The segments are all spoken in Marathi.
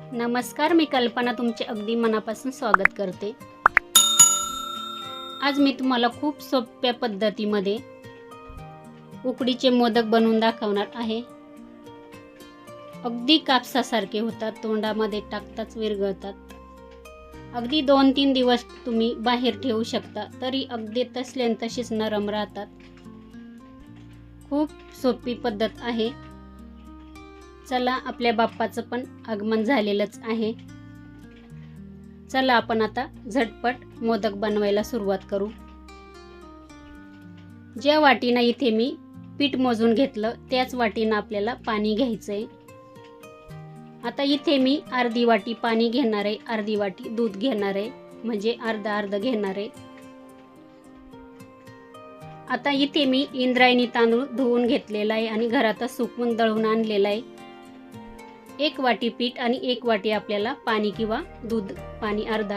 नमस्कार, मी कल्पना तुमचे अगदी मनापासून स्वागत करते। आज मी तुम्हाला खूप सोप्या पद्धतीमध्ये उकडीचे मोदक बनवून दाखवणार आहे। अगदी कापसासारखे होतात, तोंडामध्ये टाकताच विरघळतात। अगदी 2-3 दिवस तुम्ही बाहेर ठेवू शकता, तरी अगदी तसल्या तशीच नरम राहतात। खूप सोपी पद्धत आहे। चला, आपल्या बाप्पाचं पण आगमन झालेलंच आहे। चला आपण आता झटपट मोदक बनवायला सुरुवात करू। ज्या वाटीनं इथे मी पीठ मोजून घेतलं त्याच वाटीनं आपल्याला पाणी घ्यायचंय। आता इथे मी अर्धी वाटी पाणी घेणार आहे, अर्धी वाटी दूध घेणार आहे, म्हणजे अर्ध घेणार आहे। आता इथे मी इंद्रायणी तांदूळ धुवून घेतलेला आहे आणि घरातच सुकवून दळून आणलेला आहे। 1 वाटी पीठ आणि 1 वाटी आपल्याला पाणी किंवा दूध, पाणी अर्ध।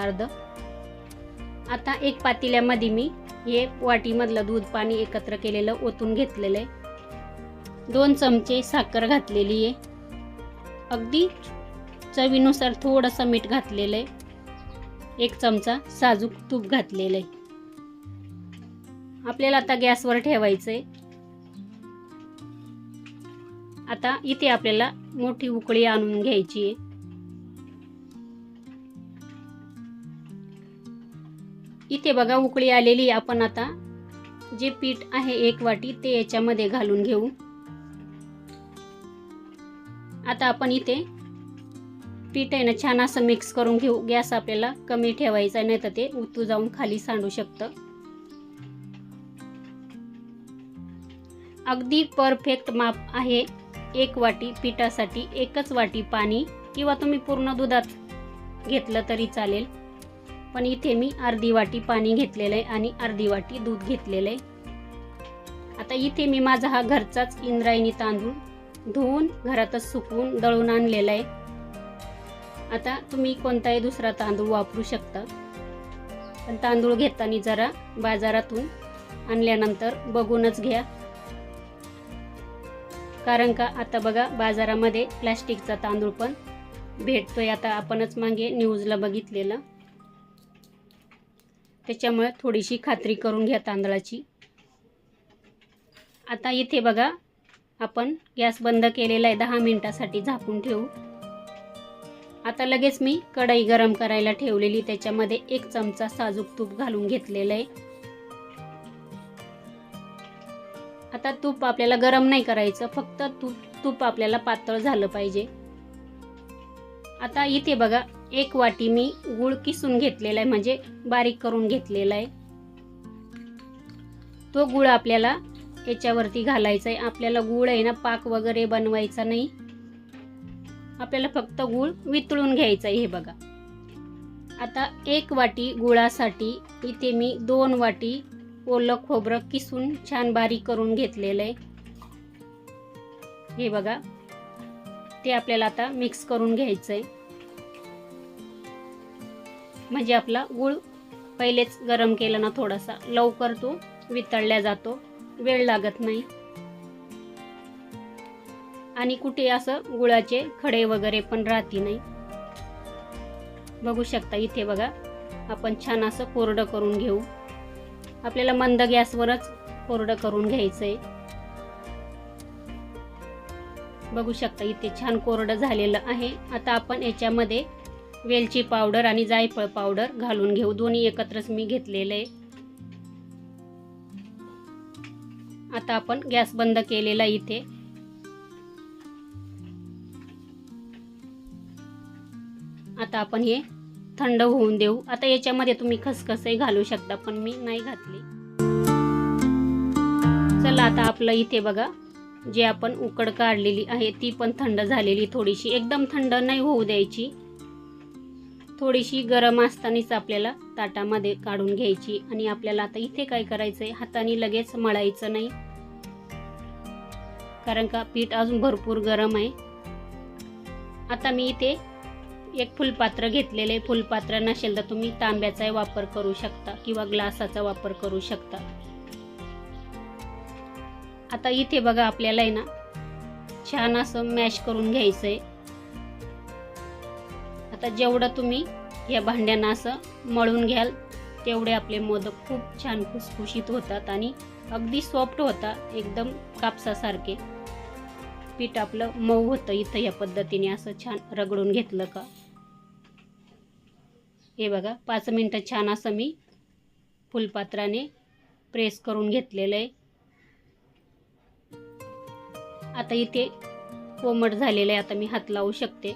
आता एक पातेल्यामध्ये मी हे वाटीमधलं दूध पाणी एकत्र केलेलं ओतून घेतलेलं आहे। 2 चमचे साखर घातलेली आहे। अगदी चवीनुसार थोडंसं मीठ घातलेलं आहे। 1 चमचा साजूक तूप घातलेलं आहे। आपल्याला आता गॅसवर ठेवायचंय। आता इथे आपल्याला मोठी उकळी आणून घ्यायची आहे। इथे बघा उकळी आलेली। आपण आता जे पीठ आहे 1 वाटी ते याच्यामध्ये घालून घेऊ। आता आपण इथे पीठ आहे ना छान असं मिक्स करून घेऊ। गॅस आपल्याला कमी ठेवायचा, नाही तर ते उतू जाऊन खाली सांडू शकतं। अगदी परफेक्ट माप आहे। 1 वाटी पिठासाठी 1च वाटी पाणी, किंवा तुम्ही पूर्ण दुधात घेतलं तरी चालेल, पण इथे मी अर्धी वाटी पाणी घेतलेलं आहे आणि अर्धी वाटी दूध घेतलेलं आहे। आता इथे मी माझा हा घरचाच इंद्रायणी तांदूळ धुवून घरातच सुकवून दळून आणलेला आहे। आता तुम्ही कोणताही दुसरा तांदूळ वापरू शकता, पण तांदूळ घेताना जरा बाजारातून आणल्यानंतर बघूनच घ्या, कारण का आता बघा बाजारामध्ये प्लास्टिकचा तांदूळ पण भेटतोय। आता आपणच मागे न्यूजला बघितलेलं, त्याच्यामुळे थोडीशी खात्री करून घ्या तांदळाची। आता इथे बघा आपण गॅस बंद केलेला आहे, 10 मिनिटासाठी झाकून ठेवू। आता लगेच मी कढई गरम करायला ठेवलेली, त्याच्यामध्ये 1 चमचा साजूक तूप घालून घेतलेलं आहे। आता तूप आपल्याला गरम नाही करायचं, फक्त तूप आपल्याला पातळ झालं पाहिजे। आता इथे बघा 1 वाटी मी गूळ किसून घेतलेला आहे, म्हणजे बारीक करून घेतलेला आहे। तो गूळ आपल्याला याच्यावरती घालायचा आहे। आपल्याला गूळ आहे ना पाक वगैरे बनवायचा नाही, आपल्याला फक्त गूळ वितळून घ्यायचा आहे। हे बघा आता 1 वाटी गुळासाठी इथे मी 2 वाटी ओलं खोबरं किसून छान बारीक करून घेतलेलं आहे। हे बघा ते आपल्याला आता मिक्स करून घ्यायचंय, म्हणजे आपला गूळ पहिलेच गरम केला ना थोडासा, लवकर तो वितळल्या जातो, वेळ लागत नाही आणि कुठे असं गुळाचे खडे वगैरे पण राहती नाही। बघू शकता इथे बघा आपण छान असं कोरडं करून घेऊ। आपल्याला मंद गॅसवरच कोरडं करून घ्यायचंय। बघू शकता इथे छान कोरडं झालेलं आहे। आता आपण याच्यामध्ये वेलची पावडर आणि जायफळ पावडर घालून घेऊ। दोन्ही एकत्रच मी घेतलेले आहे। आता आपण गॅस बंद केलेला इथे। आता आपण हे थंड होऊन देऊ। आता याच्यामध्ये तुम्ही खसखसही घालू शकता, पण मी नाही घातली। चला आता आपलं इथे बघा जे आपण उकड काढलेली आहे ती पण थंड झालेली, थोडीशी, एकदम थंड नाही होऊ द्यायची, थोडीशी गरम असतानाच आपल्याला ताटामध्ये काढून घ्यायची। आणि आपल्याला आता इथे काय करायचंय, हाताने लगेच मळायचं नाही, कारण का पीठ अजून भरपूर गरम आहे। आता मी इथे 1 फुलपात्र घेतलेले। फुलपात्र नसेल तर तुम्ही तांब्याचा वापर करू शकता किंवा ग्लासाचा वापर करू शकता। आता इथे बघा आपल्याला आहे ना छान असं मॅश करून घ्यायचंय। आता जेवढं तुम्ही या भांड्यांना असं मळून घ्याल तेवढे आपले मोदक खूप छान खुसखुशीत होतात आणि अगदी सॉफ्ट होतात, एकदम कापसासारखे. पीठ आपलं मऊ होतं इथं या पद्धतीने असं छान रगडून घेतलं का. हे बघा 5 मिनटं छान असं मी फुलपात्राने प्रेस करून घेतलेलं आहे. आता इथे कोमट झालेलं आहे, आता मी हात लावू शकते.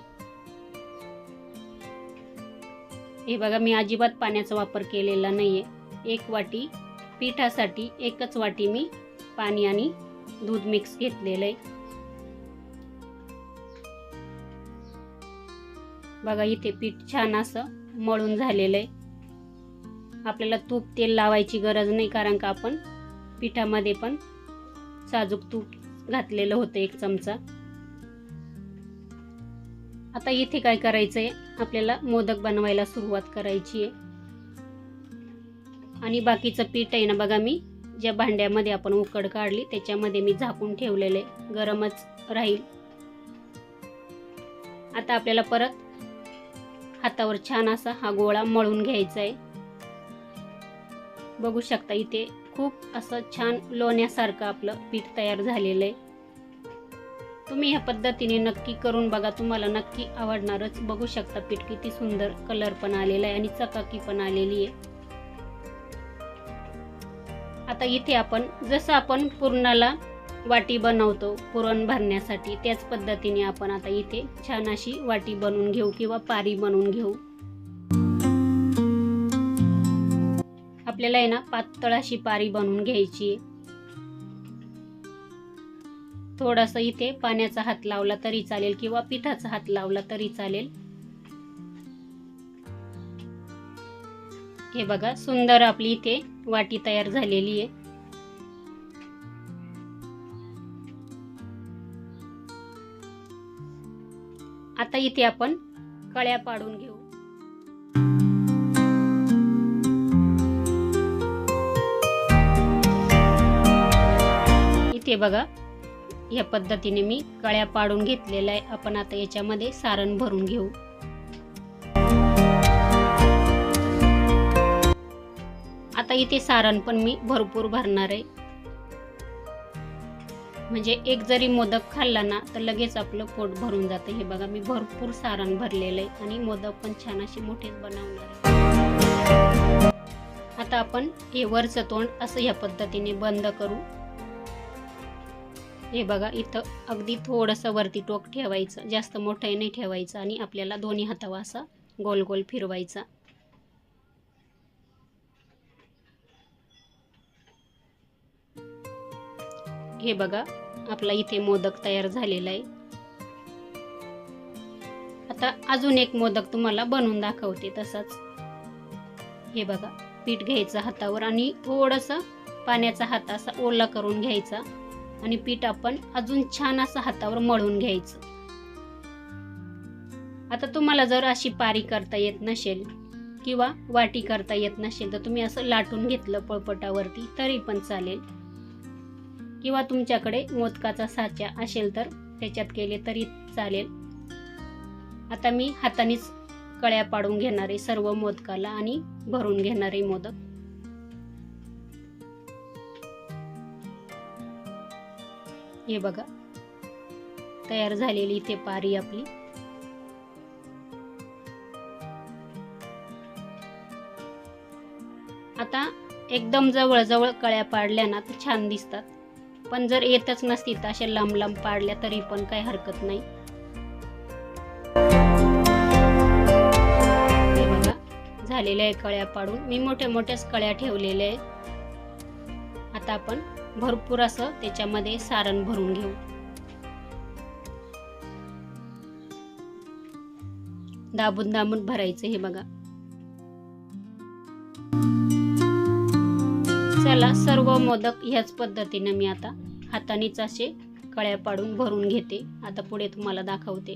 हे बघा मी अजिबात पाण्याचा वापर केलेला नाहीये. 1 वाटी पिठासाठी 1च वाटी मी पाणी आणि दूध मिक्स घेतलेलं आहे. बघा इथे पीठ छान असं मळून झालेलं आहे. आपल्याला तूप तेल लावायची गरज नाही, कारण का आपण पिठामध्ये पण साजूक तूप घातलेलं होतं 1 चमचा. आता इथे काय करायचंय, आपल्याला मोदक बनवायला सुरुवात करायची आहे. आणि बाकीचं पीठ आहे ना बघा, मी ज्या भांड्यामध्ये आपण उकड काढली त्याच्यामध्ये मी झाकून ठेवलेले, गरमच राहील. आता आपल्याला परत हातावर छान असा हा गोळा मळून घ्यायचा आहे. बघू शकता इथे खूप असं छान लोण्यासारखं आपलं पीठ तयार झालेलं आहे. तुम्ही ह्या पद्धतीने नक्की करून बघा, तुम्हाला नक्की आवडणारच. बघू शकता पीठ किती सुंदर कलर पण आलेला आहे आणि चकाकी पण आलेली आहे. आता इथे आपण जसं आपण पुरणाला वाटी बनवतो पुरण भरण्यासाठी, त्याच पद्धतीने आपण आता इथे छान अशी वाटी बनवून घेऊ किंवा पारी बनवून घेऊ. आपल्याला आहे ना पातळ अशी पारी बनवून घ्यायची. थोडासा इथे पाण्याचा हात लावला तरी चालेल किंवा पिठाचा हात लावला तरी चालेल. हे बघा सुंदर आपली इथे वाटी तयार झालेली आहे. आता इथे आपण कळ्या पाडून घेऊ. इथे बघा या पद्धतीने मी कळ्या पाडून घेतलेल्या आहे. आपण आता याच्यामध्ये सारण भरून घेऊ. आता इथे सारण पण मी भरपूर भरणार आहे, म्हणजे एक जरी मोदक खाल्ला ना तर लगेच आपलं पोट भरून जाते. हे बघा मी भरपूर सारण भरलेलं आहे आणि मोदक पण छान असे मोठेच बनवणार आहे. आता आपण हे वरचं तोंड असं या पद्धतीने बंद करू. हे बघा इथं अगदी थोडंसं वरती टोक ठेवायचं, जास्त मोठं नाही ठेवायचं आणि आपल्याला दोन्ही हातावर असा गोल गोल फिरवायचा. हे बघा आपला इथे मोदक तयार झालेला आहे. आता अजून एक मोदक तुम्हाला बनवून दाखवते तसाच. हे बघा पीठ घ्यायचं हातावर आणि थोडंसं पाण्याचा हात असा ओला करून घ्यायचा आणि पीठ आपण अजून छान असं हातावर मळून घ्यायचं. आता तुम्हाला जर अशी पारी करता येत नसेल किंवा वाटी करता येत नसेल तर तुम्ही असं लाटून घेतलं पळपटावरती तरी पण चालेल, किंवा तुमच्याकडे मोदकाचा साचा असेल तर त्याच्यात केले तरी चालेल. आता मी हातानेच कळ्या पाडून घेणार आहे सर्व मोदकाला आणि भरून घेणार आहे मोदक. हे बघा तयार झालेली इथे पारी आपली. आता एकदम जवळ जवळ कळ्या पाडल्या ना तर छान दिसतात, पण जर येतच नसतील तर अशा लांब लांब पाडल्या तरी पण काही हरकत नाही. हे बघा झालेल्या आहे कळ्या पाडून. मी मोठ्या मोठ्याच कळ्या ठेवलेल्या आहेत. आता आपण भरपूर असं त्याच्यामध्ये सारण भरून घेऊ. दाबून दाबून भरायचं. हे बघा चला सर्व मोदक ह्याच पद्धतीने मी आता हातानेच असे कळ्या पाडून भरून घेते. आता पुढे तुम्हाला दाखवते.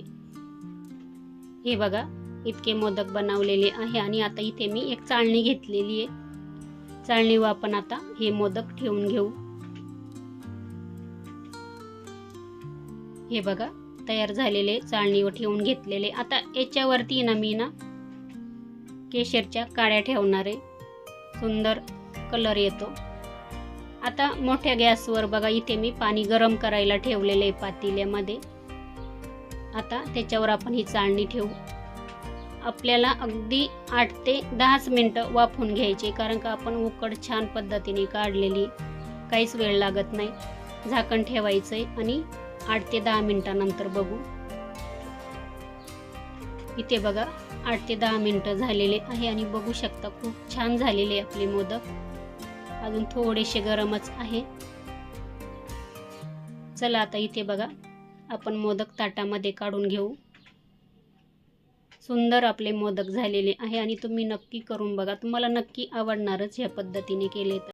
हे बघा इतके मोदक बनवलेले आहे आणि आता इथे मी एक चाळणी घेतलेली आहे. चाळणीवर आपण आता हे मोदक ठेवून घेऊ. हे बघा तयार झालेले चाळणीवर ठेवून घेतलेले. आता याच्यावरती ना मी ना केशरच्या काड्या ठेवणार आहे. सुंदर कलर येतो. आता मोठ्या गॅसवर बघा इथे मी पाणी गरम करायला ठेवलेले आहे पातेल्यामध्ये. आता त्याच्यावर आपण ही चाळणी ठेवू. आपल्याला अगदी 8 ते 10 मिनिटं वाफवून घ्यायचे, कारण का आपण उकड छान पद्धतीने काढलेली, काहीच वेळ लागत नाही. झाकण ठेवायचं आहे आणि 8 ते 10 मिनिटानंतर बघू. इथे बघा 8 ते 10 मिनिटं झालेले आहे आणि बघू शकता खूप छान झालेले आपले मोदक. अजून थोडेसे गरमच आहे. चला आता इथे बघा आपण मोदक ताटामध्ये काढून घेऊ. सुंदर आपले मोदक झालेले आहे आणि तुम्ही नक्की करून बघा. तुम्हाला नक्की आवडणारच ह्या पद्धतीने केले तर.